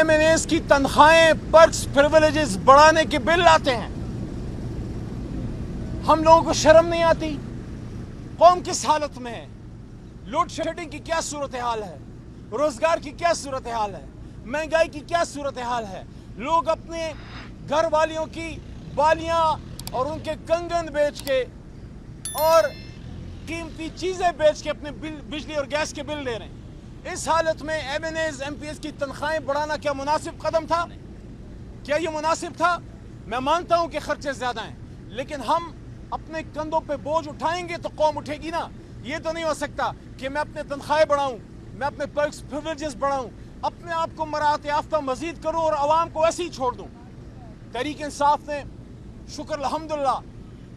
M N as کی تنخواہیں perks پریویلیجز بڑھانے کے بل لاتے ہیں. ہم لوگوں کو شرم نہیں آتی؟ قوم کس حالت میں ہے؟ لوڈ شیڈنگ کی کیا صورتحال ہے؟ روزگار کی کیا صورتحال ہے؟ مہنگائی کی کیا صورتحال ہے؟ لوگ اپنے گھر والیوں کی بالیاں اور ان کے کنگن بیچ کے اور قیمتی چیزیں بیچ کے اپنے بجلی اور گیس کے بل دے رہے ہیں. اس حالت میں M N As M P As کی تنخواہیں بڑھانا کیا مناسب قدم تھا؟ کیا یہ مناسب تھا؟ میں مانتا ہوں کہ خرچے زیادہ ہیں، لیکن ہم اپنے کندھوں پہ بوجھ اٹھائیں گے تو قوم اٹھے گی نا. یہ تو نہیں ہو سکتا کہ میں اپنے تنخواہیں بڑھاؤں، میں اپنے پرکس پریویلیجز بڑھاؤں، اپنے آپ کو مراعات یافتہ مزید کروں اور عوام کو ایسے ہی چھوڑ دوں. تحریک انصاف نے شکر الحمدللہ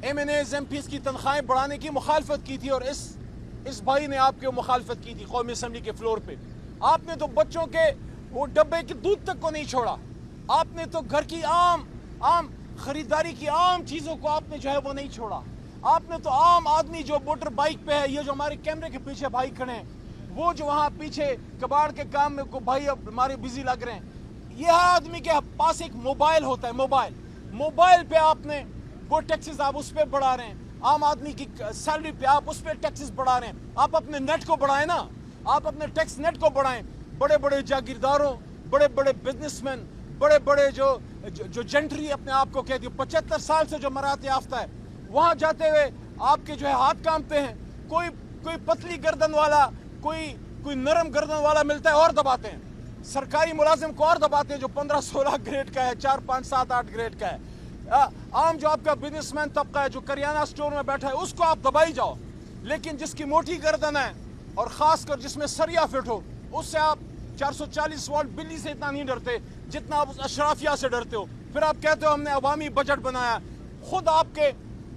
M N As M P As کی تنخواہیں بڑھانے کی مخالفت کی تھی، اور اس بھائی نے آپ کی مخالفت کی تھی قومی اسمبلی کے فلور پہ. آپ نے تو بچوں کے وہ ڈبے کے دودھ تک کو نہیں چھوڑا. آپ نے تو گھر کی عام خریداری کی عام چیزوں کو آپ نے جو ہے وہ نہیں چھوڑا. آپ نے تو عام آدمی جو موٹر بائک پہ ہے، یہ جو ہمارے کیمرے کے پیچھے بھائی کھڑے ہیں، وہ جو وہاں پیچھے کباڑ کے کام میں کو بھائی اب ہمارے بزی لگ رہے ہیں، یہ آدمی کے پاس ایک موبائل ہوتا ہے. موبائل پہ آپ نے وہ ٹیکسز آپ اس پہ بڑھا رہے ہیں. عام آدمی کی سیلری پہ آپ اس پہ ٹیکسز بڑھا رہے ہیں. آپ اپنے نیٹ کو بڑھائیں نا، آپ اپنے ٹیکس نیٹ کو بڑھائیں. بڑے بڑے جاگیرداروں، بڑے بڑے بزنس مین، بڑے بڑے جو جنٹری اپنے آپ کو کہتی ہے، 75 سال سے جو مراعات یافتہ ہے، وہاں جاتے ہوئے آپ کے جو ہے ہاتھ کامتے ہیں. کوئی پتلی گردن والا، کوئی نرم گردن والا ملتا ہے اور دباتے ہیں. سرکاری ملازم کو اور دباتے ہیں جو 15-16 گریڈ کا ہے، 4, 5, 7, 8 گریڈ کا ہے. عام جو آپ کا بزنس مین طبقہ ہے جو کریانہ سٹور میں بیٹھا ہے، اس کو آپ دبائی جاؤ. لیکن جس کی موٹی گردن ہے اور خاص کر جس میں سریا فٹ ہو، اس سے آپ 440 واٹ بلی سے اتنا نہیں ڈرتے جتنا آپ اس اشرافیہ سے ڈرتے ہو. پھر آپ کہتے ہو ہم نے عوامی بجٹ بنایا. خود آپ کے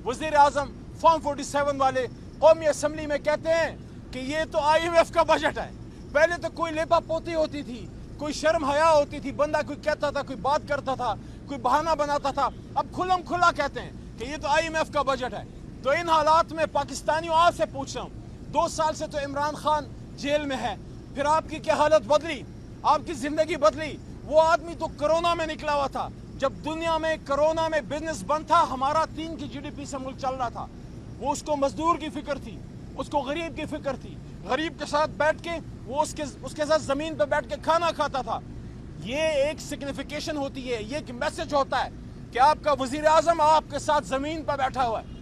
وزیر اعظم فارم 47 والے قومی اسمبلی میں کہتے ہیں کہ یہ تو آئی ایم ایف کا بجٹ ہے. پہلے تو کوئی لیپا پوتی ہوتی تھی، کوئی شرم حیا ہوتی تھی، بندہ کوئی کہتا تھا، کوئی بات کرتا تھا، کوئی بہانہ بناتا تھا. اب کھلم کھلا کہتے ہیں کہ یہ تو آئی ایم ایف کا بجٹ ہے. تو ان حالات میں پاکستانیوں آپ سے پوچھ رہا ہوں، 2 سال سے تو عمران خان جیل میں ہے، پھر آپ کی کیا حالت بدلی؟ آپ کی زندگی بدلی؟ وہ آدمی تو کرونا میں نکلا ہوا تھا. جب دنیا میں کرونا میں بزنس بند تھا، ہمارا 3 کی جی ڈی پی سے ملک چل رہا تھا. وہ اس کو مزدور کی فکر تھی، اس کو غریب کی فکر تھی. غریب کے ساتھ بیٹھ کے وہ اس کے ساتھ زمین پہ بیٹھ کے کھانا کھاتا تھا. یہ ایک سگنیفیکیشن ہوتی ہے، یہ ایک میسج ہوتا ہے کہ آپ کا وزیر اعظم آپ کے ساتھ زمین پہ بیٹھا ہوا ہے.